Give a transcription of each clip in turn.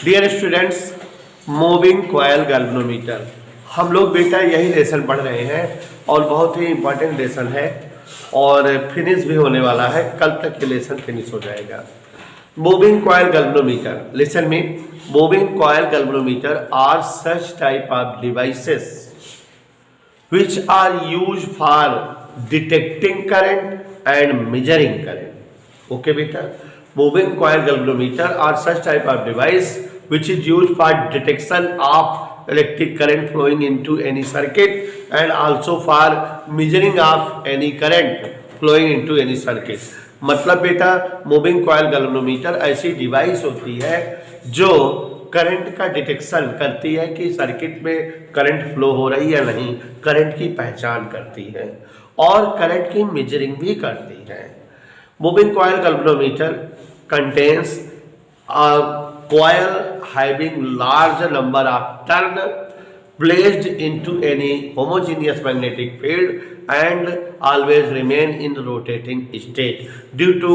Dear students, moving coil galvanometer हम लोग बेटा यही लेसन पढ़ रहे हैं और बहुत ही इंपॉर्टेंट लेसन है और फिनिश भी होने वाला है। कल तक ये लेसन फिनिश हो जाएगा। Moving coil galvanometer, listen me, moving coil galvanometer are such type of devices which are used for detecting current and measuring current. Okay beta, moving coil galvanometer are such type of device which is used for detection of electric current flowing into any circuit and also for measuring of any current flowing into any circuit. मतलब बेटा moving coil galvanometer ऐसी device होती है जो current का detection करती है कि सर्किट में करंट फ्लो हो रही है नहीं, करंट की पहचान करती है और करंट की मेजरिंग भी करती है। Moving coil galvanometer contains a coil having large number of turn placed into any homogeneous magnetic field and always remain in rotating state. Due to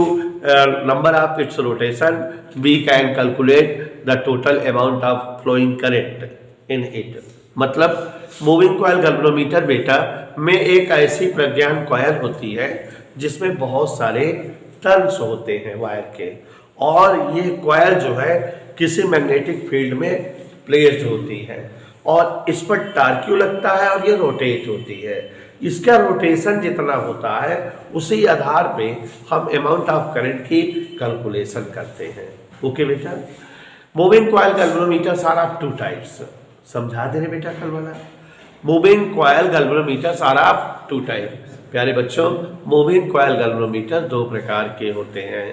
number of its rotation, we can calculate the total amount of flowing current in it. मतलब moving coil galvanometer बेटा में एक ऐसी प्रज्ञान coil होती है जिसमें बहुत सारे टर्न्स होते हैं वायर के और ये कॉयल जो है किसी मैग्नेटिक फील्ड में प्लेस्ड होती है और इस पर टार्क्यू लगता है और ये रोटेट होती है। इसका रोटेशन जितना होता है उसी आधार पे हम अमाउंट ऑफ करंट की कैलकुलेशन करते हैं। ओके बेटा, moving coil galvanometers are of two types. समझा दे रहे बेटा कल वाला। Moving coil galvanometers are of two type. प्यारे बच्चों, मूविंग कॉयल गैल्वेनोमीटर दो प्रकार के होते हैं।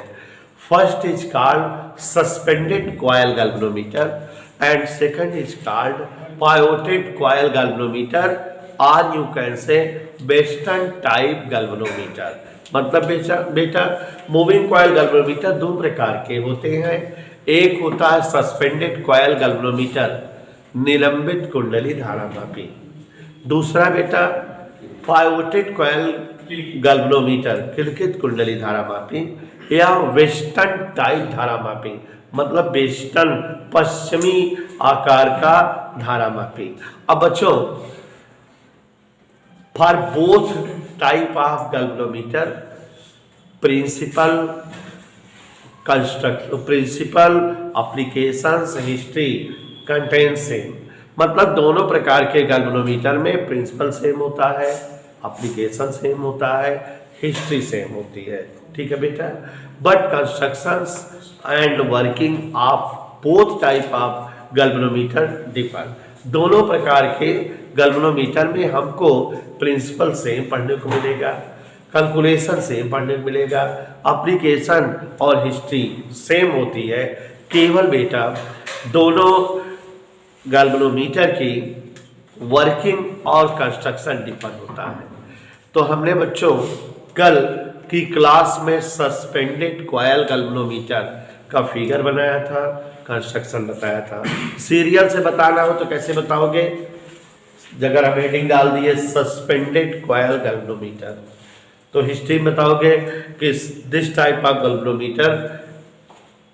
First is called suspended coil galvanometer and second is called pivoted coil galvanometer or you can say Western type galvanometer। मतलब बेटा मूविंग कॉयल गैल्वेनोमीटर दो प्रकार के होते हैं। एक होता है सस्पेंडेड कॉयल गैल्वेनोमीटर, निलंबित कुंडली धारामापी। दूसरा बेटा पाइवोटेड कॉयल गैल्वेनोमीटर, किलकित कुंडली धारामापी या वेस्टर्न टाइप धारामापी, मतलब वेस्टर्न पश्चिमी आकार का धारामापी। अब बच्चों, for both type of galvanometer principle construct principle applications history contain same. मतलब दोनों प्रकार के गैल्वेनोमीटर में प्रिंसिपल सेम होता है, एप्लीकेशन सेम होता है, हिस्ट्री सेम होती है। ठीक है बेटा, but constructions and working of both type of galvanometer differ. दोनों प्रकार के गैल्वेनोमीटर में हमको प्रिंसिपल सेम पढ़ने को मिलेगा, कैलकुलेशन सेम पढ़ने को मिलेगा, एप्लीकेशन और हिस्ट्री सेम होती है। केवल बेटा दोनों गैल्वेनोमीटर की वर्किंग और कंस्ट्रक्शन डिफर होता है। तो हमने बच्चों कल की क्लास में सस्पेंडेड कॉयल गैल्वेनोमीटर का फिगर बनाया था, कंस्ट्रक्शन बताया था। सीरियल से बताना हो तो कैसे बताओगे? अगर हम हेडिंग डाल दिए सस्पेंडेड कॉयल गैल्वेनोमीटर तो हिस्ट्री में बताओगे कि this type of galvanometer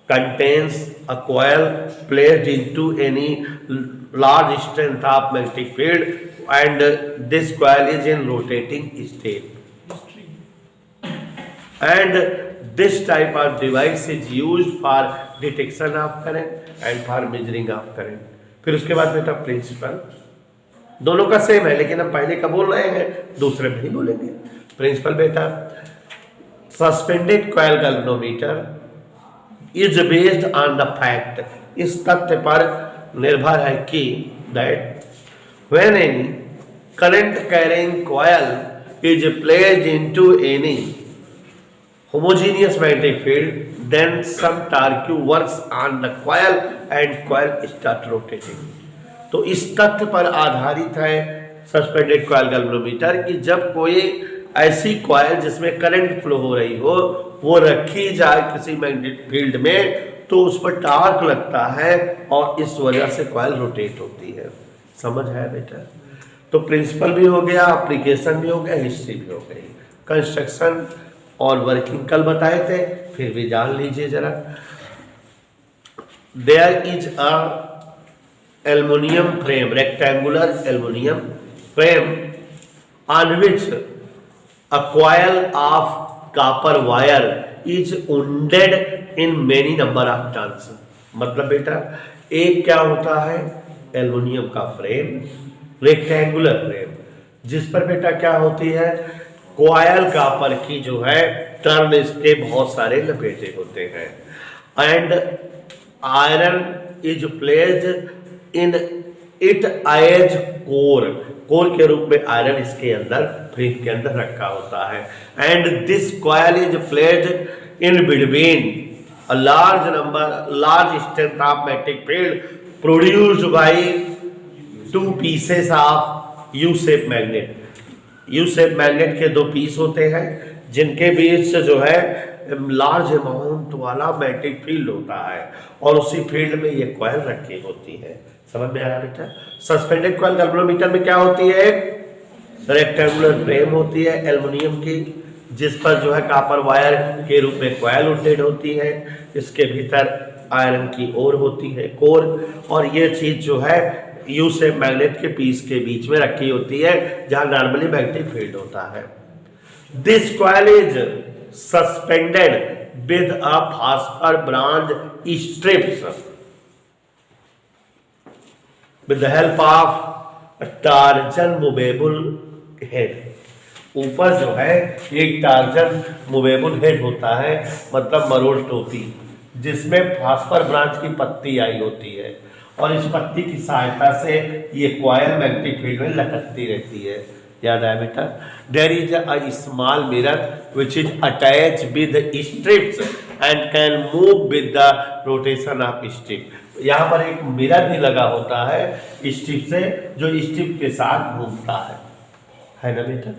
contains a coil placed into any large strength of magnetic field and this coil is in rotating state and this type of device is used for detection of current and for measuring of current। फिर उसके बाद बेटा principal दोनों का same है लेकिन हम पहले का बोल रहे हैं, दूसरे में नहीं बोलेंगे। प्रिंसिपल बेटा suspended coil galvanometer is based on the fact, इस तथ्य पर निर्भर है कि that when any current carrying coil is placed into any homogeneous magnetic field then some torque works on the coil and coil start rotating। तो इस तथ्य पर आधारित है सस्पेंडेड कॉयल गैल्वेनोमीटर कि जब कोई ऐसी कॉयल जिसमें करंट फ्लो हो रही हो वो रखी जाए किसी मैग्नेटिक फील्ड में तो उस पर टार्क लगता है और इस वजह से कॉयल रोटेट होती है। समझ है बेटा? तो प्रिंसिपल भी हो गया, एप्लीकेशन भी हो गया, हिस्ट्री भी हो गई, कंस्ट्रक्शन और वर्किंग कल बताए थे, फिर भी जान लीजिए जरा। there is a aluminum frame, rectangular aluminum frame on which a coil of copper wire is wounded in many number of turns। मतलब बेटा एक क्या होता है, एल्युमिनियम का फ्रेम, रेक्टेंगुलर फ्रेम, जिस पर बेटा क्या होती है, कॉयल कॉपर की जो है टर्न इसके बहुत सारे लपेटे होते हैं, and iron is placed in it as core, core के रूप में आयरन इसके अंदर फ्रेम के अंदर रखा होता है, and this coil is placed in between a large strength of magnetic field produced by two pieces of U-shaped magnet। U-shaped magnet के दो पीस होते हैं जिनके बीच से जो है लार्ज अमाउंट वाला मैग्नेटिक फील्ड होता है, और उसी फील्ड में ये कॉइल रखी होती है। समझ में आया बेटा? सस्पेंडेड कॉइल गैल्वेनोमीटर में क्या होती है, रेक्टेंगुलर फ्रेम होती है एल्युमिनियम की, जिस पर जो है कॉपर वायर के रूप में कॉइल रोटेट होती है, इसके भीतर आयरन की ओर होती है कोर, और ये चीज जो है यू से मैग्नेट के पीस के बीच में रखी होती है जहां नॉर्मली मैग्नेटिक फील्ड होता है। This coil is suspended with a phosphor bronze strips with the help of torsion movable head. ऊपर जो है एक टार्जन मूवेबल हेड होता है, मतलब मरोड़ टोपी, जिसमें फास्फर ब्रांच की पत्ती आई होती है, और इस पत्ती की सहायता से ये कॉइल मैग्नेटिक फील्ड में लटकती रहती है। याद आया बेटा? There is a small mirror which is attach with strips and can move with the rotation of strip. यहाँ पर एक मिरर भी लगा होता है स्ट्रिप से, जो स्ट्रिप के साथ घूमता है ना बेटा?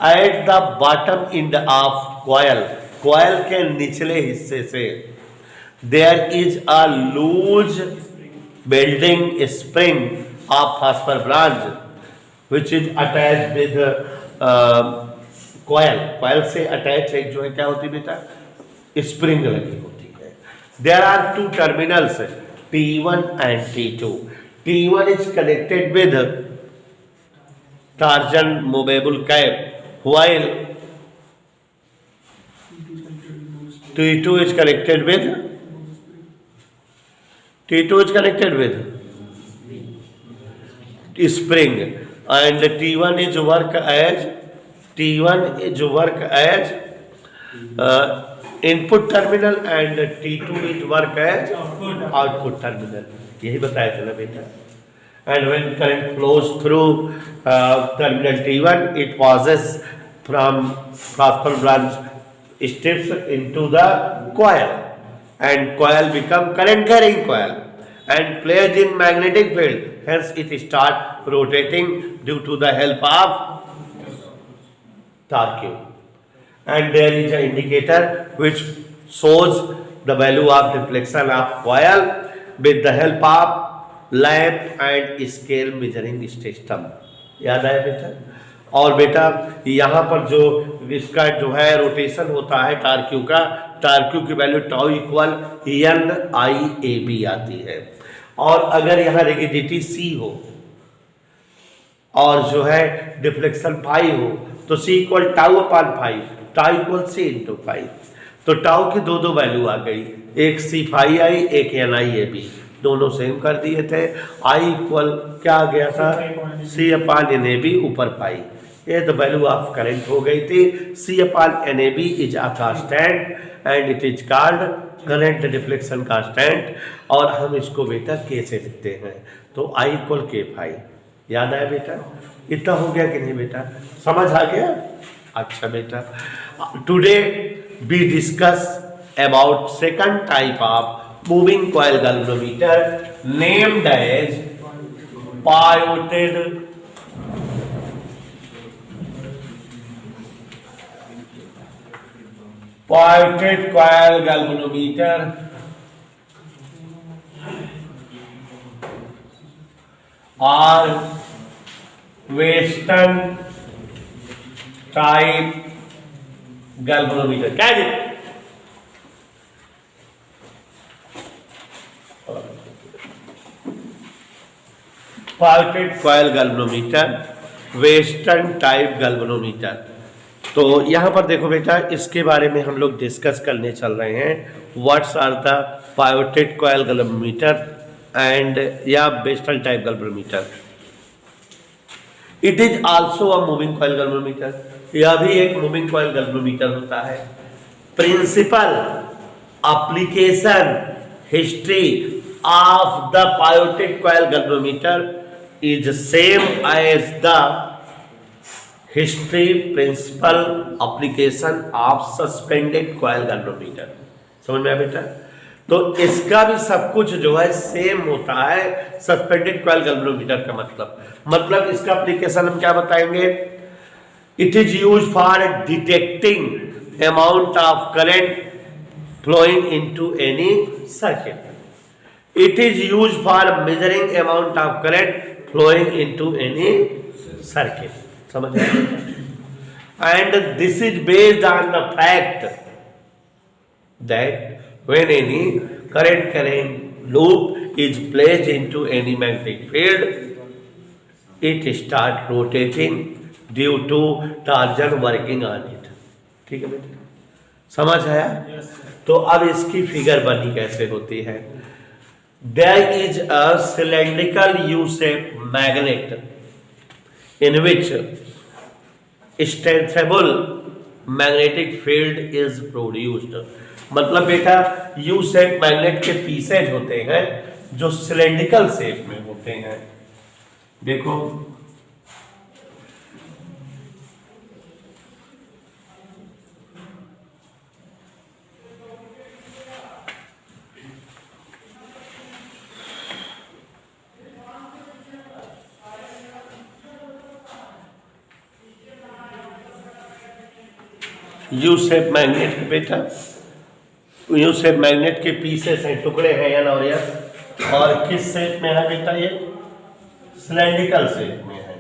At the bottom end of coil, coil के निचले हिस्से से there is a loose welding spring of phosphor bronze which is attach with coil. Coil से अटैच एक जो है क्या होती है बेटा, स्प्रिंग लगी होती है। There are two terminals T1 and T2. T1 is connected with torsion movable cap, while T2 is connected with spring, and T1 is work as input terminal and T2 is work as output terminal. यही बताया था ना बेटा? And when current flows through terminal T1 it passes from phosphor bronze strips into the coil, and coil become current carrying coil and placed in magnetic field, hence it start rotating due to the help of torque. And there is an indicator which shows the value of deflection of coil with the help of lamp and scale measuring system। याद आया बेटा? और बेटा यहाँ पर जो इसका जो है रोटेशन होता है टार्क्यू का, टार्क्यू की वैल्यू टाउ इक्वल NIAB आती है, और अगर यहाँ रिगिडिटी C हो और जो है डिफ्लेक्शन फाई हो तो C equal tau upon phi, tau equal C into phi. तो टाउ की दो वैल्यू आ गई, एक C फाई आई, एक NIAB, दोनों सेम कर दिए थे। I इक्वल क्या आ गया था, C अपॉन NAB ऊपर पाई, ये द वैल्यू ऑफ करंट हो गई थी। C upon NAB is a constant and it is called current deflection constant, और हम इसको बेटा K से लिखते हैं, तो I इक्वल K फाई। याद आया बेटा? इतना हो गया कि नहीं बेटा? समझ आ गया? अच्छा बेटा, today we discuss about second type of moving coil galvanometer named as pivoted coil galvanometer और वेस्टर्न टाइप गैल्वेनोमीटर। क्या है? Pivoted coil galvanometer, western type galvanometer. तो यहाँ पर देखो बेटा, इसके बारे में हम लोग डिस्कस करने चल रहे हैं। What's are the pivoted coil galvanometer and या western type galvanometer. It is also a moving coil galvanometer, यह भी एक मूविंग कॉइल गैल्वेनोमीटर होता है। Principle application history of the pivoted coil galvanometer is same as the history principle application of suspended coil galvanometer. समझ में आया बेटा? तो इसका भी सब कुछ जो है सेम होता है सस्पेंडेड कॉइल गैल्वेनोमीटर का मतलब इसका एप्लीकेशन हम क्या बताएंगे? It is use for detecting amount of current flowing into any circuit. It is used for measuring amount of current flowing into any circuit. समझ आया? And this is based on the fact that when any current loop is placed into any magnetic field, it start rotating due to torsion working on it. ठीक है बेटा? समझ आया? तो अब इसकी फिगर बनी कैसे होती है? There is a cylindrical U-shaped magnet in which extensible magnetic field is produced. मतलब बेटा यू शेप मैग्नेट के पीसेज होते हैं जो सिलेंड्रिकल शेप में होते हैं। देखो यू शेप मैग्नेट बेटा, यू शेप मैग्नेट के पीसेस हैं, टुकड़े हैं या और यस, और किस शेप में है बेटा? ये सिलेंड्रिकल शेप में है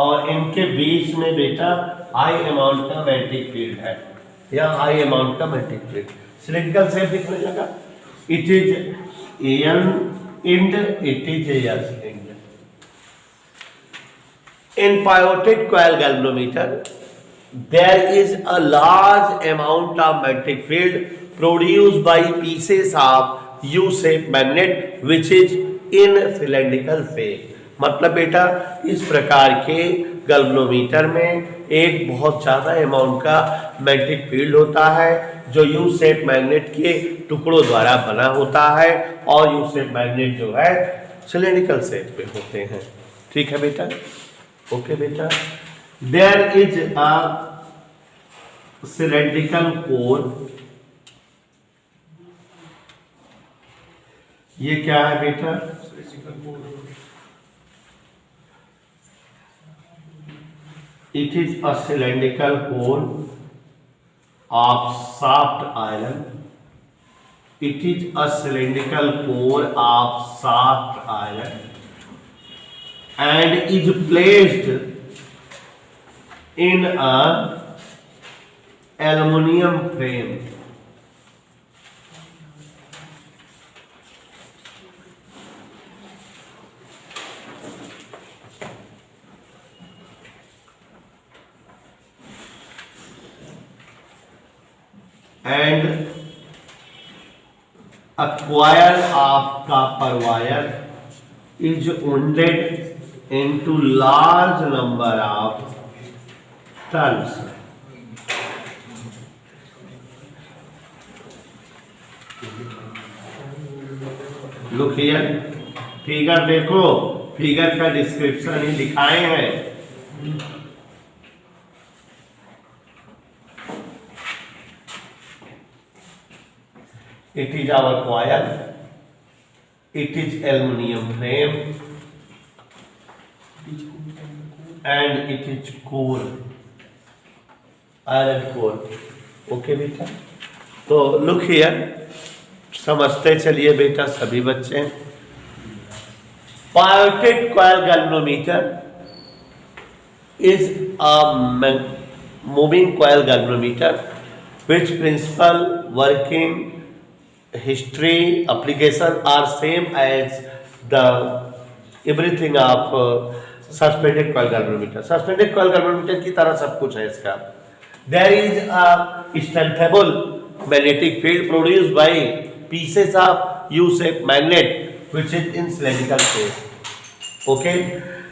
और इनके बीच में बेटा हाई अमाउंट का मैग्नेटिक फील्ड है या हाई अमाउंट का मैग्नेटिक फील्ड। सिलेंड्रिकल शेप दिखने लगा। It is N end, it is S end. In pivoted coil galvanometer there is a large amount of magnetic field produced by pieces of U-shaped magnet which is in cylindrical shape। मतलब बेटा इस प्रकार के galvanometer में एक बहुत ज़्यादा amount का मैग्नेटिक फील्ड होता है जो यू शेप मैग्नेट के टुकड़ों द्वारा बना होता है और यू शेप मैग्नेट जो है सिलेंड्रिकल शेप पे होते हैं। ठीक है बेटा? ओके बेटा। There is a cylindrical core। ये क्या है बेटा? It is a cylindrical core of soft iron। It is a cylindrical core of soft iron and is placed in a aluminum frame। and a coil of copper wire is wounded into large number of turns। Look here, figure देखो, figure का description ही दिखाए हैं। It is our coil, it is aluminum frame and it is core, iron core। Okay बेटा? तो look here, समझते चलिए बेटा सभी बच्चे। Pivoted coil galvanometer is a moving coil galvanometer which principal working history application are same as the everything of suspended coil galvanometer. Suspended coil galvanometer की तरह सब कुछ है इसका। There is a strengthable magnetic field produced by pieces of U shape magnet which is in cylindrical shape. Okay,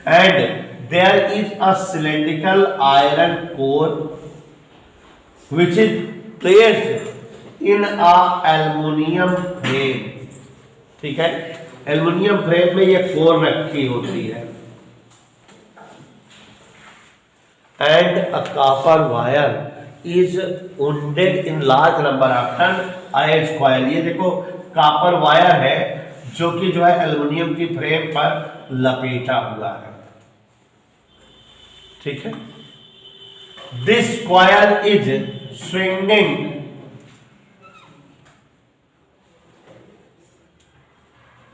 and there is a cylindrical iron core which is placed in a aluminum frame। ठीक है, aluminium frame में ये core रखी होती है। And a copper wire is wounded in large number of ton as coil। ये देखो copper wire है जो कि जो है एल्युमिनियम की फ्रेम पर लपेटा हुआ है। ठीक है, this coil is swinging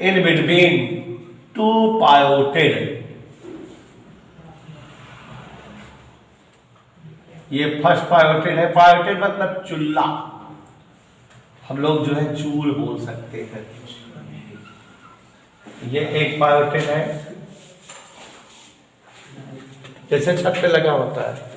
in between two pivoted. ये फर्स्ट पायोटेड है। पायोटेड मतलब चूल्हा, हम लोग जो है चूल बोल सकते हैं। ये एक पायोटेड है, जैसे छत पे लगा होता है।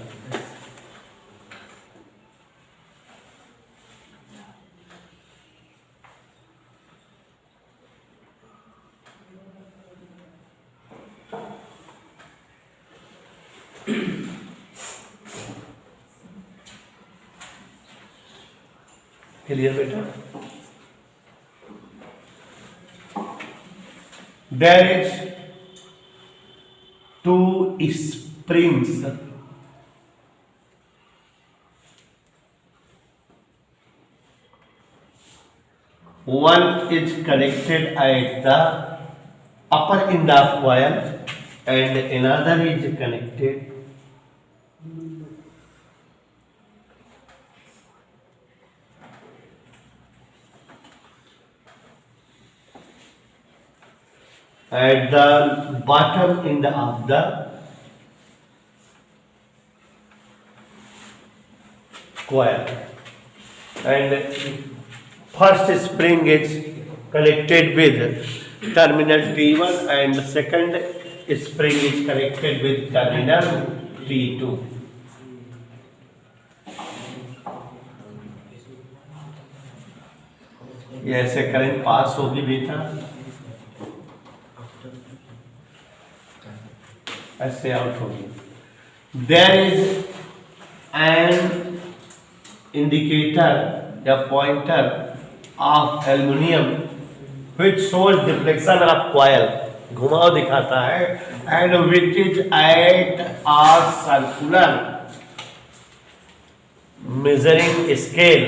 क्लियर बेटा? There is two springs, one is connected at the upper end of coil and another is connected at the bottom end of the coil, and first spring is connected with terminal T1 and second spring is connected with terminal T2। ये ऐसे current pass होगी बेटा, ऐसे out होगी। There is an indicator या pointer of aluminium which shows deflection of coil, घुमाव दिखाता है, and which is at a circular measuring scale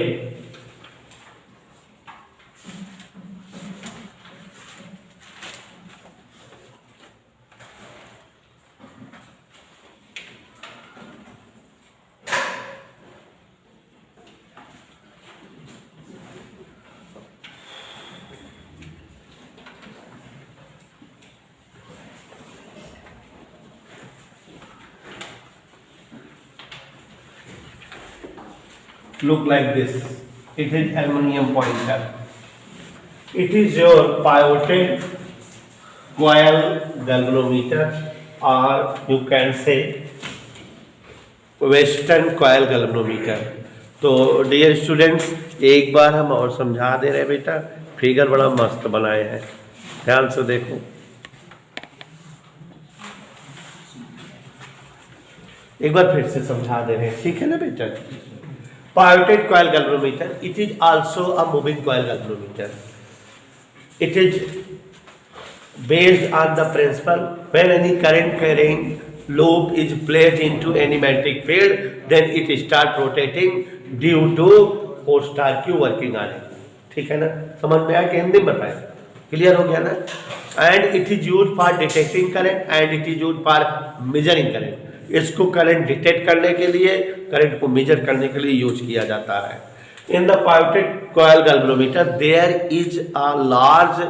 look like this. It is aluminum pointer. It is your pivoted coil galvanometer, or you can say western coil galvanometer। तो dear students, एक बार हम और समझा दे रहे हैं बेटा, फिगर बड़ा मस्त बनाए हैं, ध्यान से देखो। एक बार फिर से समझा दे रहे हैं, ठीक है ना बेटा? Pivoted coil galvanometer, it is also a moving coil galvanometer। It is based on the principle when any current carrying loop is placed into any magnetic field, then it start rotating due to force torque Q working on it। ठीक है ना? समझ में आया कि हिंदी में बताएं? Clear हो गया ना? And it is used for detecting current and it is used for measuring current। इसको करंट डिटेक्ट करने के लिए, करंट को मेजर करने के लिए यूज किया जाता है। In the pivoted coil galvanometer there is a large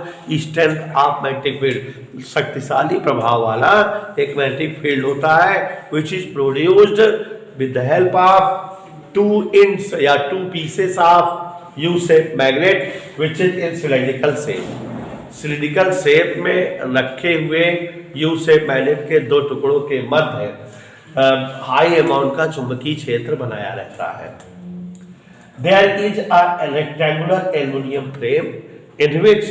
strength of magnetic field. शक्तिशाली प्रभाव वाला एक मैग्नेटिक फील्ड होता है which is produced with the help of two ends या two pieces of U shape magnet which is in cylindrical shape. Cylindrical shape में रखे हुए यू शेप मैग्नेट के दो टुकड़ों के मध्य हाई अमाउंट का चुंबकीय क्षेत्र बनाया रहता है। There is a rectangular aluminium frame in which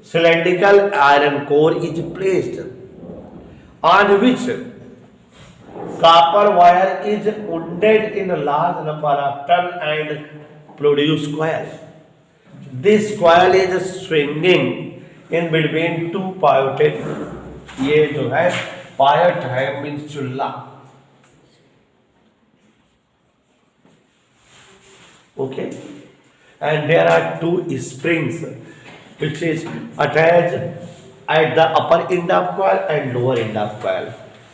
cylindrical iron core is placed on which copper wire is wounded in a large number of turn and produce coil. This coil is swinging in between two pivoted, ये जो है पायट है means चुल्ला, okay, and there are two springs which is attached at the upper end of coil and lower end of coil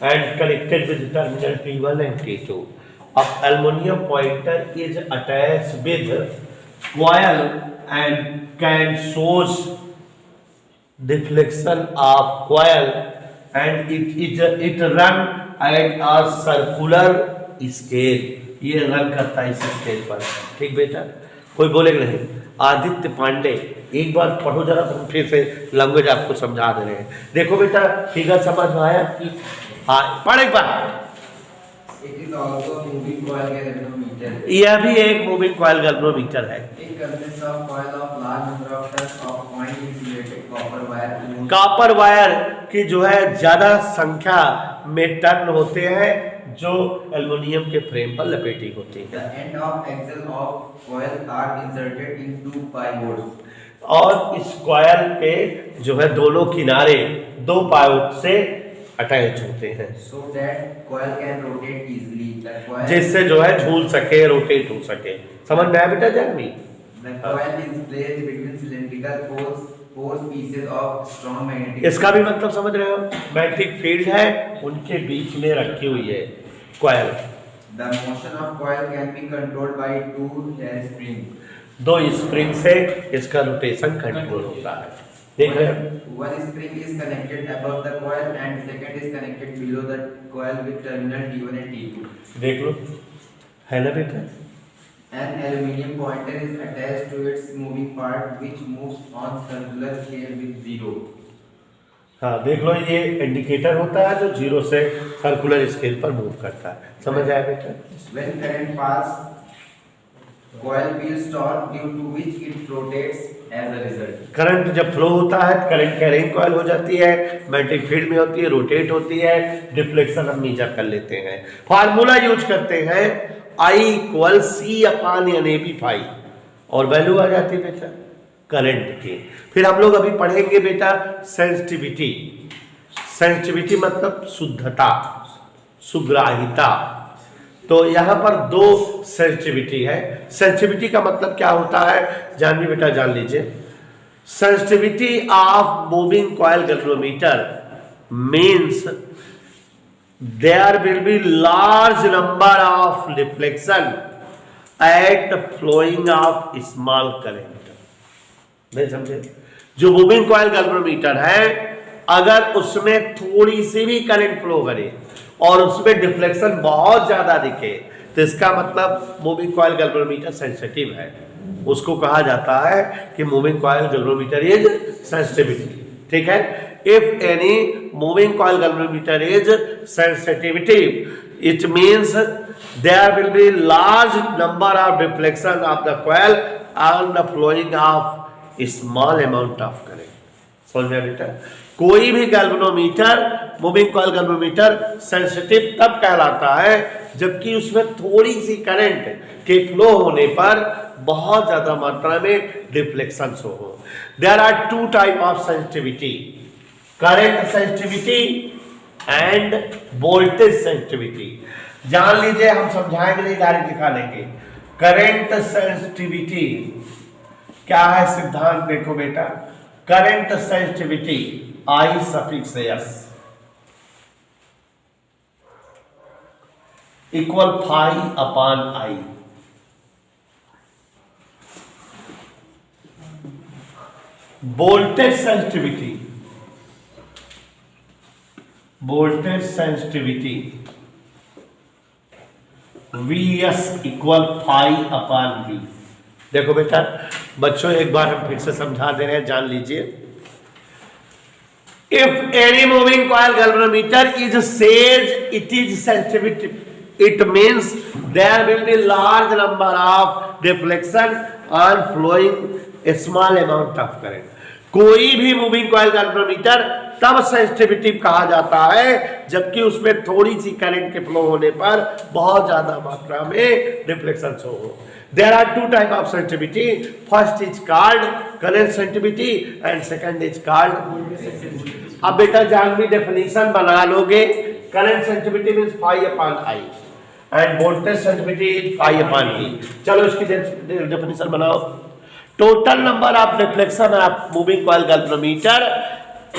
and connected with terminal T1 and T2. A aluminum pointer is attached with coil and can source deflection of coil and it run at a circular scale. ये run करता है इस scale पर, ठीक बेटा, कोई बोलेगा नहीं। आदित्य पांडे, एक बार पढ़ो जरा, तो फिर से लैंग्वेज आपको समझा दे रहे हैं। देखो बेटा फिगर समझ में आया? हाँ पढ़ एक बार। यह भी एक मूविंग कॉइल गैल्वेनोमीटर है। कॉपर वायर की जो है ज्यादा संख्या में टर्न होते हैं जो एल्युमिनियम के फ्रेम पर लपेटी होती है। और इस कॉइल के जो है दोनों किनारे दो पाइवट से अटैच होते हैं, so that coil can rotate easily, जिससे जो है झूल सके, रोटेट हो सके। समझ में आया बेटा Janvi? The coil is placed between cylindrical four pieces of strong magnetic। इसका भी मतलब समझ रहे हो? मैग्नेटिक फील्ड है, उनके बीच में रखी हुई है coil. The motion of coil can be controlled by two springs। दो स्प्रिंग से इसका रोटेशन कंट्रोल होता है। देख रहे हैं? One spring is connected above the coil and second is connected below the coil with terminal T1 and T2। देख लो, है ना बेटा? An aluminium pointer is attached to its moving part which moves on circular scale with zero। हाँ देख लो, ये indicator होता है जो जीरो से सर्कुलर स्केल पर मूव करता है। समझ आया बेटा? When current pass, coil will stop due to which it rotates as a result। Current जब फ्लो होता है, करंट कैरिंग कॉइल हो जाती है, मैग्नेटिक फील्ड में होती है, रोटेट होती है, डिफ्लेक्शन हम मीजर कर लेते हैं। फार्मूला यूज करते हैं I = C/NAB और वैल्यू आ जाती है बेटा करंट की। फिर हम लोग अभी पढ़ेंगे बेटा सेंसिटिविटी। सेंसिटिविटी मतलब शुद्धता, सुग्राहिता। तो यहाँ पर दो सेंसिटिविटी है। सेंसिटिविटी का मतलब क्या होता है जानवी बेटा, जान लीजिए। Sensitivity of moving coil galvanometer means there will be large number of deflection at flowing of small current। नहीं समझे? जो मूविंग कॉइल गैल्वेनोमीटर है, अगर उसमें थोड़ी सी भी करंट फ्लो करे और उसमें डिफ्लेक्शन बहुत ज्यादा दिखे, तो इसका मतलब मूविंग कॉइल गैल्वेनोमीटर सेंसिटिव है। उसको कहा जाता है कि moving coil galvanometer is sensitivity. ठीक है? If any moving coil galvanometer is sensitive, it means there will be large number of deflection of the coil and the flowing of small amount of current। समझ में बेटा? कोई भी galvanometer, moving coil galvanometer sensitive तब कहलाता है जबकि उसमें थोड़ी सी करंट के फ्लो होने पर बहुत ज्यादा मात्रा में डिफ्लेक्शन हो। There are two type of sensitivity, current sensitivity end voltage sensitivity. जान लीजिए, हम समझाएंगे नहीं, डायरेक्ट दिखा देंगे। करंट सेंसिटिविटी क्या है सिद्धांत देखो बेटा। Current sensitivity I∠S equal phi/I। Voltage sensitivity, voltage sensitivity Vs equal phi/V। देखो बेटा बच्चों, एक बार हम फिर से समझा दे रहे हैं, जान लीजिए। If any moving coil galvanometer is says it is sensitive, it means there will be large number of deflection and flowing a small amount of current. कोई भी मूविंग कॉइल galvanometer तब सेंसिटिविटी कहा जाता है जबकि उसमें थोड़ी सी करंट के फ्लो होने पर बहुत ज्यादा मात्रा में डिफ्लेक्शन हो। There are two type of sensitivity. First is called current sensitivity and second is called voltage sensitivity. अब बेटा जान भी डेफिनेशन बना लोगे। Current sensitivity means phi upon I and voltage sensitivity is phi upon V। चलो इसकी definition बनाओ। Total number of deflection of moving coil galvanometer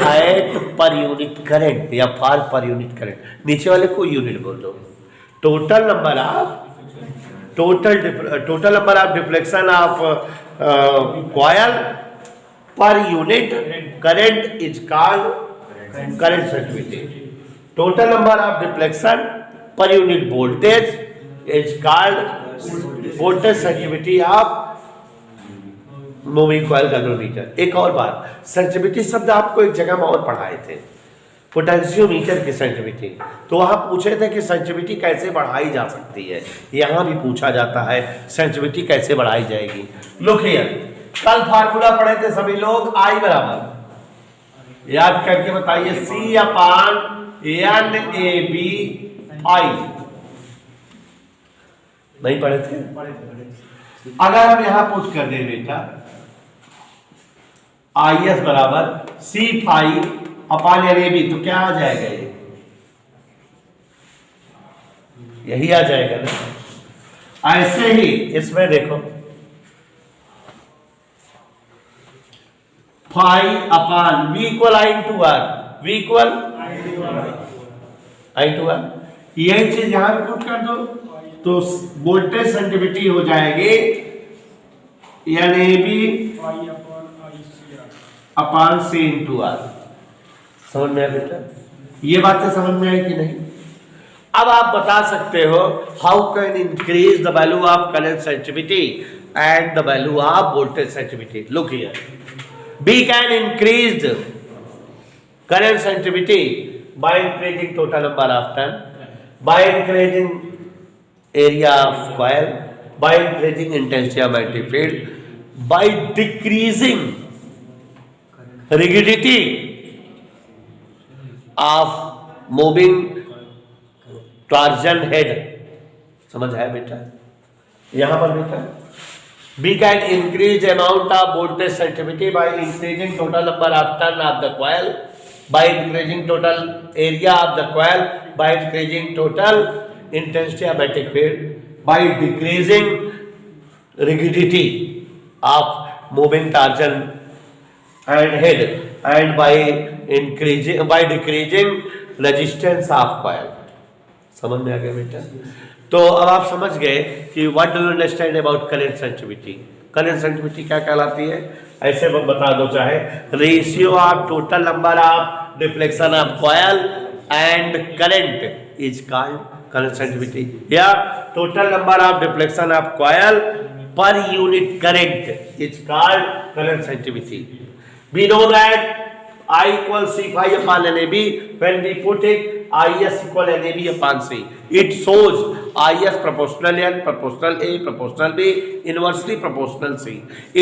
at per unit current या फार पर यूनिट करंट, नीचे वाले को यूनिट बोल दो। Total number of deflection of coil per unit current is called current sensitivity. Total number of deflection per unit voltage is called voltage sensitivity of moving coil galvanometer। एक और बात, sensitivity शब्द आपको एक जगह में और पढ़ाए थे, पोटेंशियोमीटर की सेंसिटिविटी। तो वहां पूछे थे कि सेंसिटिविटी कैसे बढ़ाई जा सकती है, यहां भी पूछा जाता है सेंसिटिविटी कैसे बढ़ाई जाएगी। लुक हियर, कल फार्मूला पढ़े थे सभी लोग, I बराबर याद करके बताइए C अपान NAB I। नहीं पढ़े थे? अगर हम यहां पूछ कर दे बेटा IS बराबर C फाई अपान NAB तो क्या आ जाएगा, यही आ जाएगा ना। ऐसे ही इसमें देखो phi upon V equal I to R, V equal I to R। यही चीज यहां पे पुट कर दो तो वोल्टेज सेंसिटिविटी हो जाएगी NAB अपान C इंटू R। समझ में आया बेटा? ये बातें समझ में आई कि नहीं? अब आप बता सकते हो how can increase the value of current sensitivity and the value of voltage sensitivity. Look here, we can increase current sensitivity by increasing total number of turn, by increasing area of coil, by increasing intensity of magnetic field, by decreasing rigidity of moving torsion head। समझ आया बेटा? यहां पर बेटा we can increase amount of voltage sensitivity by increasing total number of turn of the coil, by increasing total area of the coil, by increasing total intensity of magnetic field, by decreasing rigidity of moving torsion and head, and by decreasing resistance of coil। समझ में आ गया बेटा? तो अब आप समझ गए कि what do you understand about current sensitivity. Current sensitivity क्या कहलाती है, ऐसे बता दो चाहे ratio of total number of deflection of coil and current is called current sensitivity, या total number of deflection of coil per unit current is called current sensitivity. We know that I equal C phi upon NAB, when we put it IS equal NAB upon C, it shows IS proportional N, proportional A, proportional B, inversely proportional C।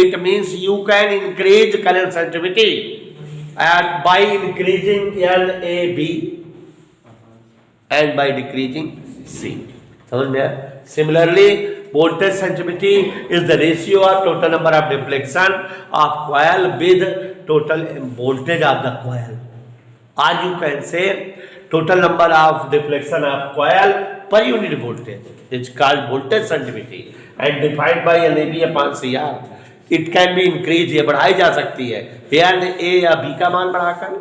It means you can increase current sensitivity and by increasing NAB and by decreasing C। समझ में आया? Similarly, voltage sensitivity is the ratio of total number of deflection of coil with total voltage of the coil, or you can say total number of deflection of coil per unit voltage is called voltage sensitivity and defined by NAB upon CR। it can be increased, ये बढ़ाई जा सकती है या A या B का मान बढ़ाकर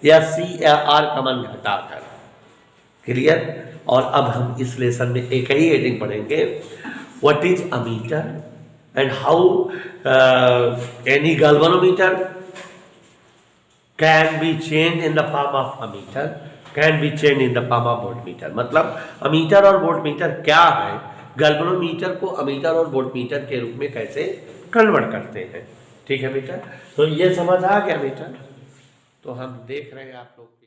या C या R का मान घटाकर। क्लियर? और अब हम इस लेसन में एक ही हेडिंग पढ़ेंगे, what is ammeter and how any galvanometer can be changed in the form of ammeter, can be changed in the form of voltmeter। मतलब अमीटर और वोल्टमीटर क्या है, galvanometer को अमीटर और वोल्टमीटर के रूप में कैसे कन्वर्ट करते हैं। ठीक है बेटा? तो ये समझ आ गया बेटा? तो हम देख रहे हैं आप लोग